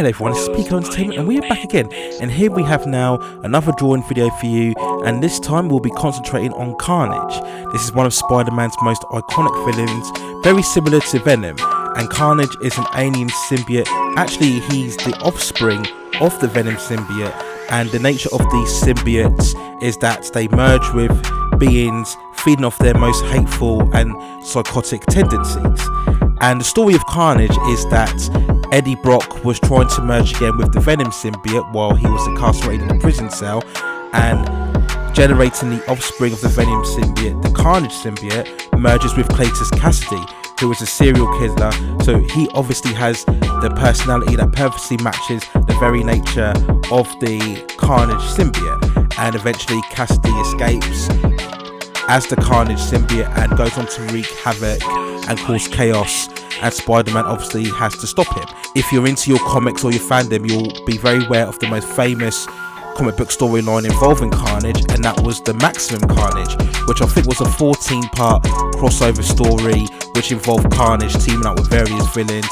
Hello everyone, it's Pico Entertainment and we are back again, and here we have now another drawing video for you, and this time we'll be concentrating on Carnage. This is one of Spider-Man's most iconic villains, very similar to Venom, and Carnage is an alien symbiote. Actually, he's the offspring of the Venom symbiote, and the nature of these symbiotes is that they merge with beings feeding off their most hateful and psychotic tendencies. And the story of Carnage is that Eddie Brock was trying to merge again with the Venom symbiote while he was incarcerated in a prison cell, and generating the offspring of the Venom symbiote, the Carnage symbiote, merges with Cletus Cassidy, who is a serial killer. So he obviously has the personality that perfectly matches the very nature of the Carnage symbiote, and eventually Cassidy escapes as the Carnage symbiote and goes on to wreak havoc and cause chaos, and Spider-Man obviously has to stop him. If you're into your comics or your fandom, you'll be very aware of the most famous comic book storyline involving Carnage, and that was the Maximum Carnage, which I think was a 14-part crossover story which involved Carnage teaming up with various villains,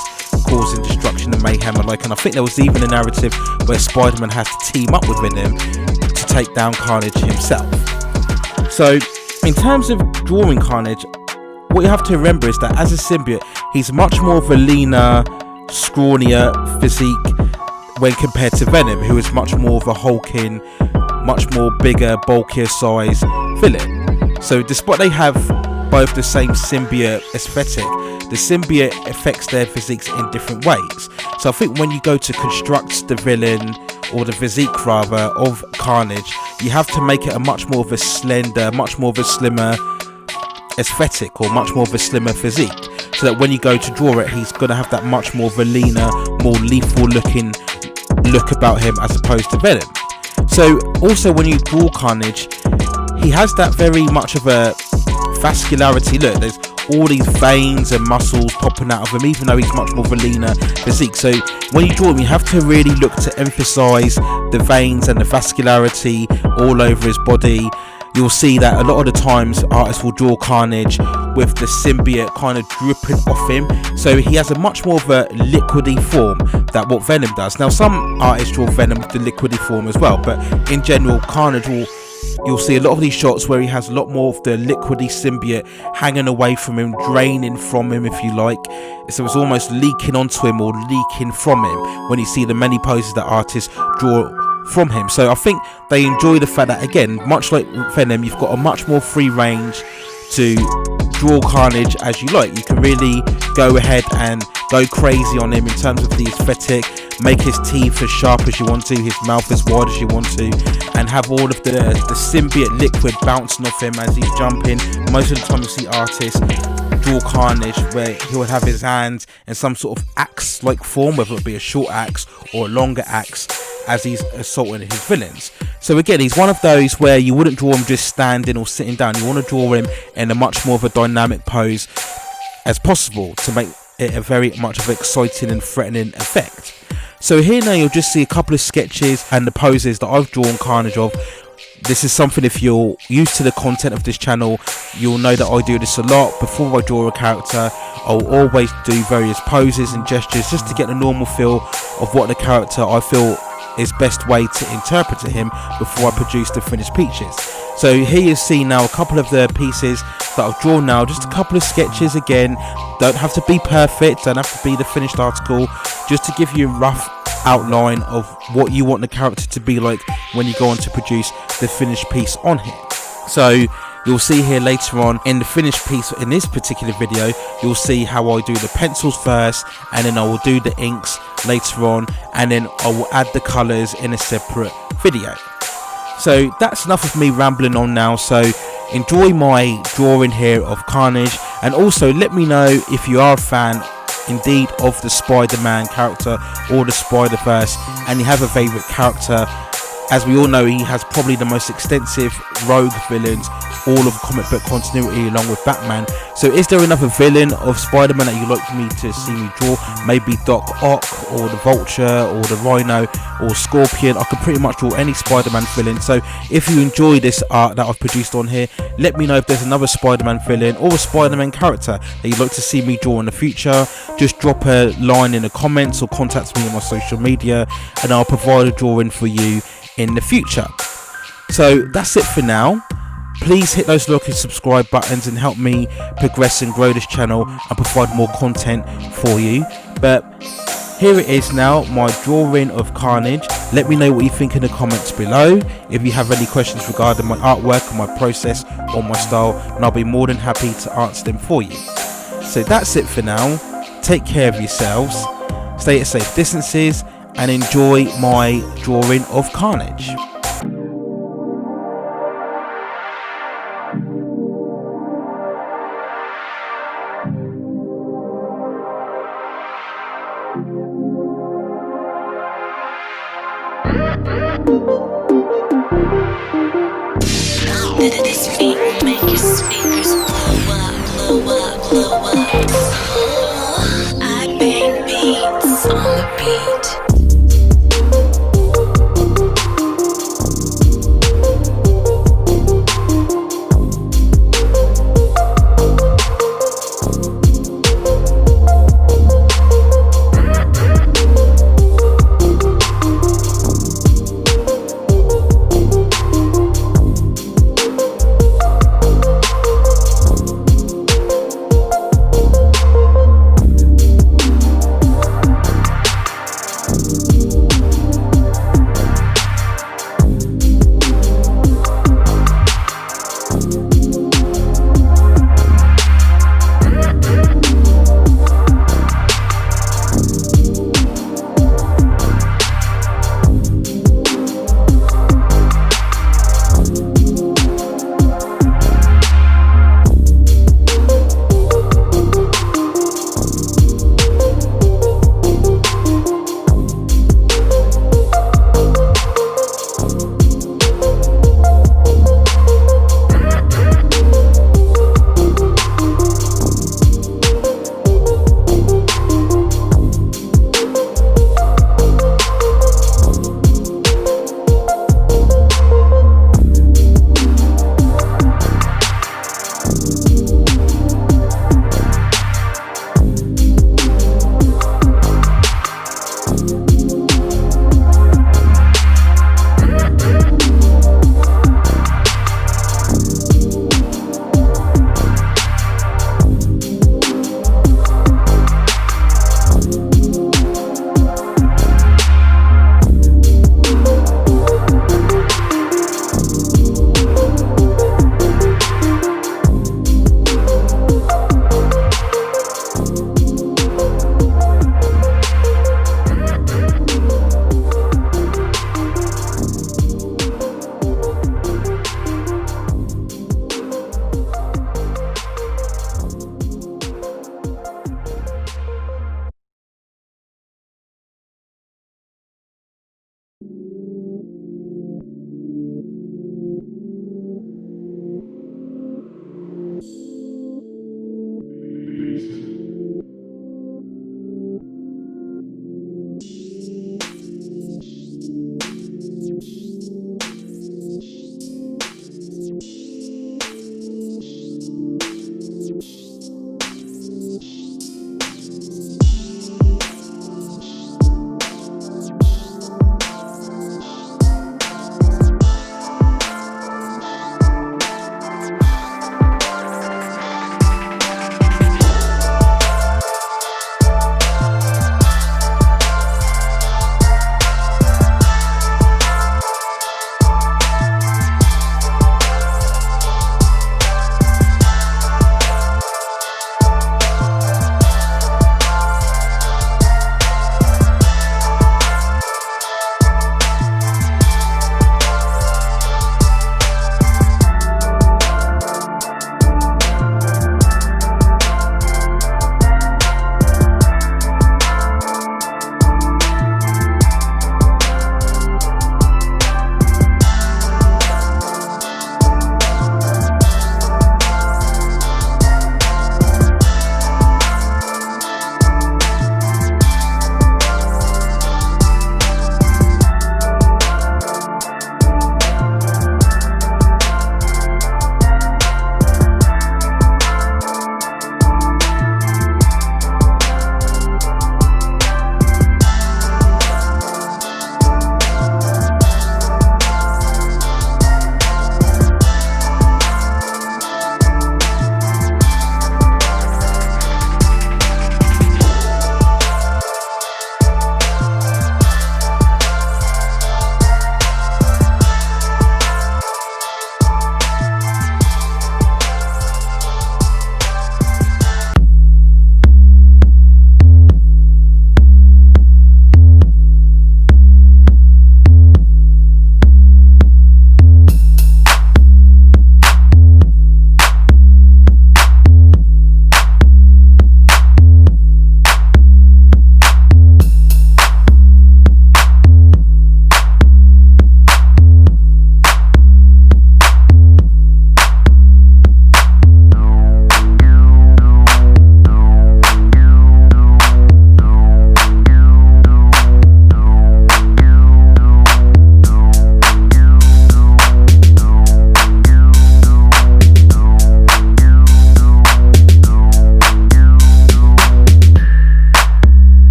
causing destruction and mayhem alike. And I think there was even a narrative where Spider-Man has to team up with Venom to take down Carnage himself. So in terms of drawing Carnage, what you have to remember is that as a symbiote, he's much more of a leaner, scrawnier physique when compared to Venom, who is much more of a hulking, much more bigger, bulkier size villain. So despite they have both the same symbiote aesthetic, the symbiote affects their physiques in different ways. So I think when you go to construct the villain, or the physique rather, of Carnage, you have to make it a much more of a slender, much more of a slimmer aesthetic, or much more of a slimmer physique, so that when you go to draw it, he's going to have that much more of a leaner, more lethal looking look about him as opposed to Venom. So also when you draw Carnage, he has that very much of a vascularity look. There's all these veins and muscles popping out of him, even though he's much more of a leaner physique. So when you draw him, you have to really look to emphasize the veins and the vascularity all over his body. You'll see that a lot of the times artists will draw Carnage with the symbiote kind of dripping off him, so he has a much more of a liquidy form than what Venom does. Now some artists draw Venom with the liquidy form as well, but in general Carnage you'll see a lot of these shots where he has a lot more of the liquidy symbiote hanging away from him, draining from him if you like, so it's almost leaking onto him or leaking from him when you see the many poses that artists draw from him. So I think they enjoy the fact that, again, much like Venom, you've got a much more free range to draw Carnage as you like. You can really go ahead and go crazy on him in terms of the aesthetic, make his teeth as sharp as you want to, his mouth as wide as you want to, and have all of the symbiote liquid bouncing off him as he's jumping. Most of the time you see artists draw Carnage where he would have his hands in some sort of axe like form, whether it be a short axe or a longer axe, as he's assaulting his villains. So again, he's one of those where you wouldn't draw him just standing or sitting down. You want to draw him in a much more of a dynamic pose as possible to make it a very much of an exciting and threatening effect. So here now you'll just see a couple of sketches and the poses that I've drawn Carnage of. This is something, if you're used to the content of this channel, you'll know that I do this a lot. Before I draw a character, I'll always do various poses and gestures just to get the normal feel of what the character I feel is best way to interpret to him before I produce the finished pieces. So here you see now a couple of the pieces that I've drawn now, just a couple of sketches. Again, don't have to be perfect, don't have to be the finished article, just to give you a rough outline of what you want the character to be like when you go on to produce the finished piece on him. So you'll see here later on in the finished piece in this particular video, you'll see how I do the pencils first, and then I will do the inks later on, and then I will add the colours in a separate video. So that's enough of me rambling on now. So enjoy my drawing here of Carnage, and also let me know if you are a fan indeed of the Spider-Man character or the Spider-Verse, and you have a favourite character As we all know, he has probably the most extensive rogue villains, all of comic book continuity along with Batman. So is there another villain of Spider-Man that you'd like me to see me draw? Maybe Doc Ock, or the Vulture, or the Rhino, or Scorpion. I can pretty much draw any Spider-Man villain. So if you enjoy this art that I've produced on here, let me know if there's another Spider-Man villain or a Spider-Man character that you'd like to see me draw in the future. Just drop a line in the comments or contact me on my social media, and I'll provide a drawing for you in the future. So that's it for now. Please hit those like and subscribe buttons and help me progress and grow this channel and provide more content for you. But here it is now, my drawing of Carnage. Let me know what you think in the comments below. If you have any questions regarding my artwork or my process or my style, and I'll be more than happy to answer them for you. So that's it for now. Take care of yourselves, stay at safe distances, and enjoy my drawing of Carnage. This beat will make your speakers